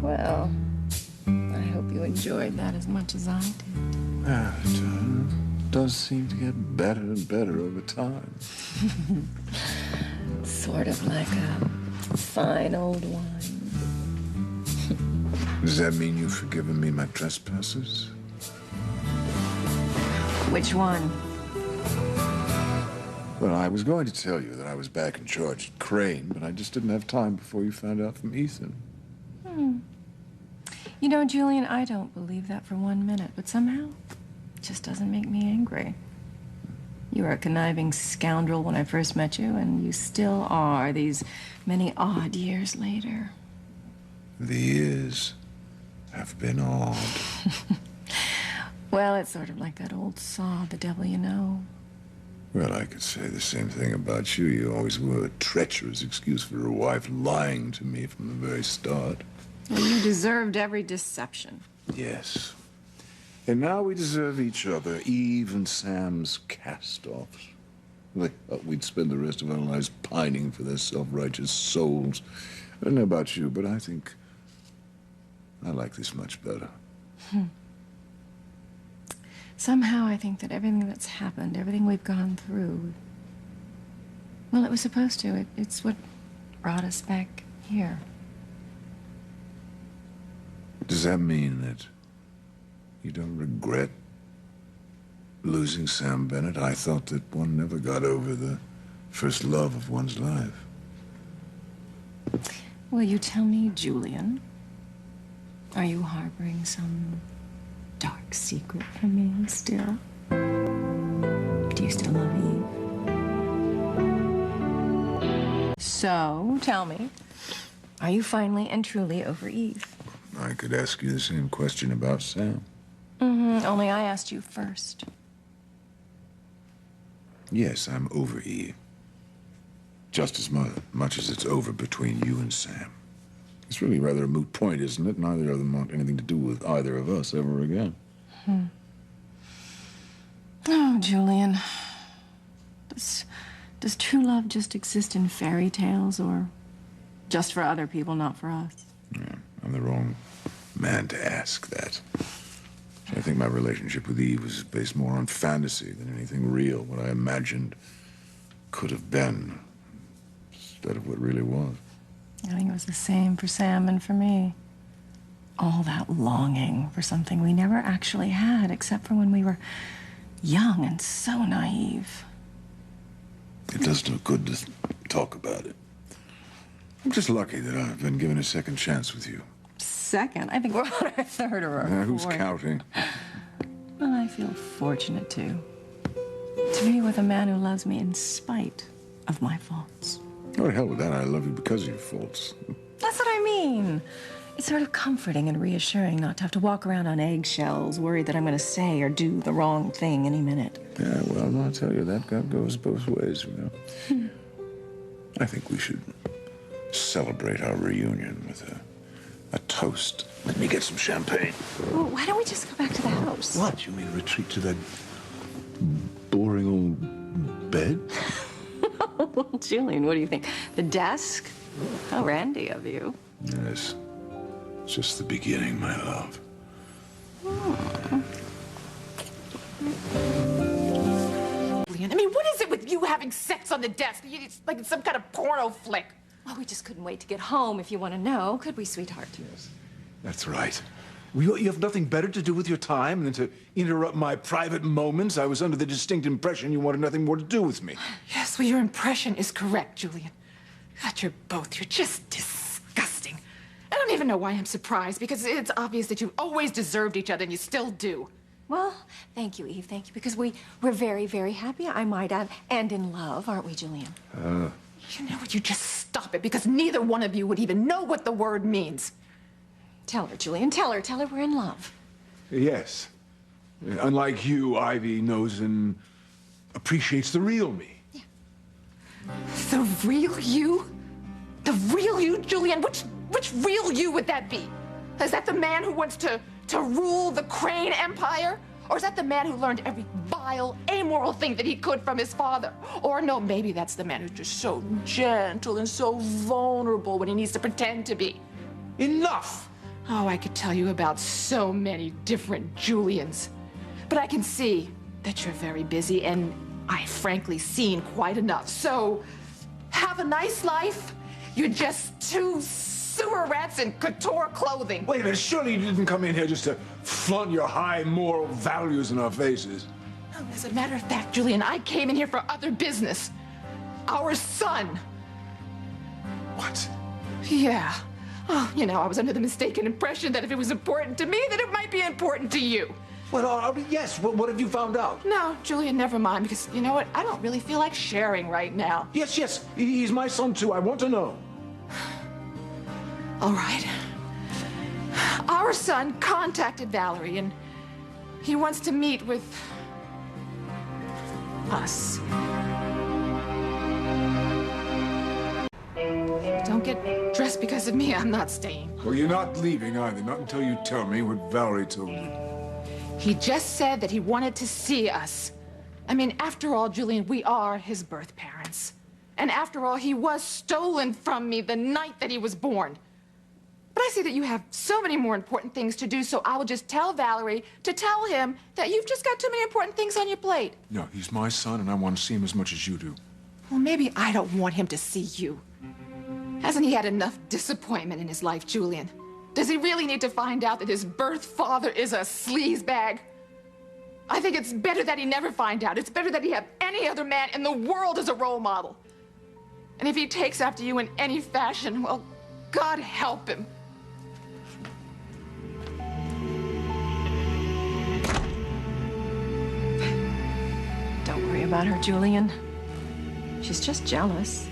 Well, I hope you enjoyed that as much as I did. It does seem to get better and better over time. Sort of like a fine old wine. Does that mean you've forgiven me my trespasses? Which one? Well, I was going to tell you that I was back in charge at Crane, but I just didn't have time before you found out from Ethan. You know, Julian, I don't believe that for 1 minute, but somehow it just doesn't make me angry. You were a conniving scoundrel when I first met you, and you still are these many odd years later. The years have been odd. Well, it's sort of like that old saw, the devil you know. Well, I could say the same thing about you. You always were a treacherous excuse for a wife lying to me from the very start. Well, you deserved every deception. Yes. And now we deserve each other, Eve and Sam's cast-offs. They thought we'd spend the rest of our lives pining for their self-righteous souls. I don't know about you, but I think I like this much better. Somehow I think that everything that's happened, everything we've gone through, well, it was supposed to. It's what brought us back here. Does that mean that you don't regret losing Sam Bennett? I thought that one never got over the first love of one's life. Will you tell me, Julian, are you harboring some dark secret from me still? Do you still love Eve? So, tell me, are you finally and truly over Eve? I could ask you the same question about Sam. Only I asked you first. Yes, I'm over Eve. Just as much as it's over between you and Sam. It's really rather a moot point, isn't it? Neither of them want anything to do with either of us ever again. Oh, Julian. Does true love just exist in fairy tales, or just for other people, not for us? Yeah, I'm the wrong man to ask that. I think my relationship with Eve was based more on fantasy than anything real, what I imagined could have been, instead of what really was. I think it was the same for Sam and for me. All that longing for something we never actually had, except for when we were young and so naive. It does no good to talk about it. I'm just lucky that I've been given a second chance with you. Second? I think we're on our third or our Who's fourth. counting? Well, I feel fortunate to be with a man who loves me in spite of my faults. Oh, to hell with that. I love you because of your faults. That's what I mean. It's sort of comforting and reassuring not to have to walk around on eggshells, worried that I'm going to say or do the wrong thing any minute. Yeah, well, I'll tell you, that goes both ways, you know. I think we should celebrate our reunion with a toast. Let me get some champagne. Well, why don't we just go back to the house? What? You mean retreat to that boring old bed? Well, Julian, what do you think? The desk? How randy of you. Yes. It's just the beginning, my love. Julian, I mean, what is it with you having sex on the desk? It's like it's some kind of porno flick. Well, we just couldn't wait to get home, if you want to know. Could we, sweetheart? Yes. That's right. You have nothing better to do with your time than to interrupt my private moments? I was under the distinct impression you wanted nothing more to do with me. Yes, well, your impression is correct, Julian. God, you're just disgusting. I don't even know why I'm surprised, because it's obvious that you've always deserved each other, and you still do. Well, thank you, Eve. Thank you, because we're very, very happy, I might add, and in love, aren't we, Julian? You know what? You just stop it, because neither one of you would even know what the word means. Tell her, Julian. Tell her we're in love. Yes. Unlike you, Ivy knows and appreciates the real me. Yeah. The real you? The real you, Julian? Which real you would that be? Is that the man who wants to rule the Crane Empire? Or is that the man who learned every vile, amoral thing that he could from his father? Or no, maybe that's the man who's just so gentle and so vulnerable when he needs to pretend to be. Enough! Oh, I could tell you about so many different Julians. But I can see that you're very busy, and I've frankly seen quite enough. So, have a nice life. You're just two sewer rats in couture clothing. Wait a minute, surely you didn't come in here just to flaunt your high moral values in our faces. No, as a matter of fact, Julian, I came in here for other business. Our son. What? Yeah. Oh, you know, I was under the mistaken impression that if it was important to me, that it might be important to you. Well, yes, what have you found out? No, Julian, never mind, because you know what? I don't really feel like sharing right now. Yes, he's my son too. I want to know. All right. Our son contacted Valerie, and he wants to meet with us. Don't get dressed because of me. I'm not staying. Well, you're not leaving either, not until you tell me what Valerie told you. He just said that he wanted to see us. I mean, after all, Julian, we are his birth parents. And after all, he was stolen from me the night that he was born. But I see that you have so many more important things to do, so I will just tell Valerie to tell him that you've just got too many important things on your plate. No, he's my son, and I want to see him as much as you do. Well, maybe I don't want him to see you. Hasn't he had enough disappointment in his life, Julian? Does he really need to find out that his birth father is a sleazebag? I think it's better that he never find out. It's better that he have any other man in the world as a role model. And if he takes after you in any fashion, well, God help him. Don't worry about her, Julian. She's just jealous.